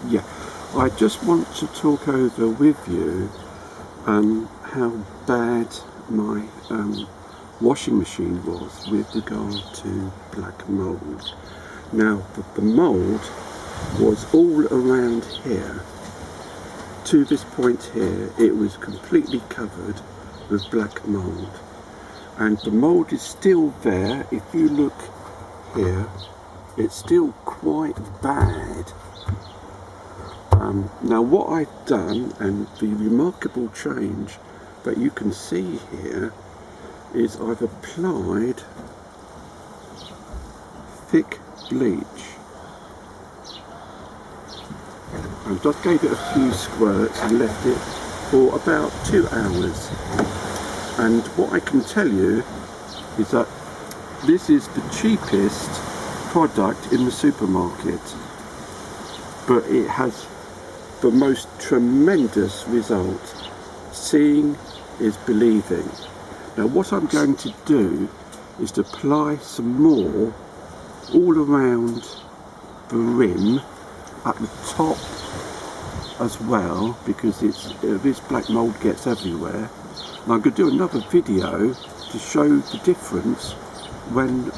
Yeah, I just want to talk over with you how bad my washing machine was with regard to black mould. Now, the mould was all around here. To this point here, it was completely covered with black mould. And the mould is still there. If you look here, it's still quite bad. Now what I've done, and the remarkable change that you can see here, is I've applied thick bleach. I just gave it a few squirts and left it for about 2 hours. And what I can tell you is that this is the cheapest product in the supermarket, but it has the most tremendous result. Seeing is believing. Now what I'm going to do is to apply some more all around the rim, at the top as well, because this black mould gets everywhere. And I'm going to do another video to show the difference when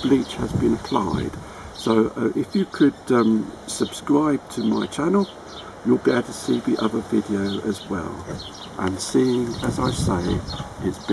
bleach has been applied. So if you could subscribe to my channel, you'll be able to see the other video as well. And seeing, as I say, is believing.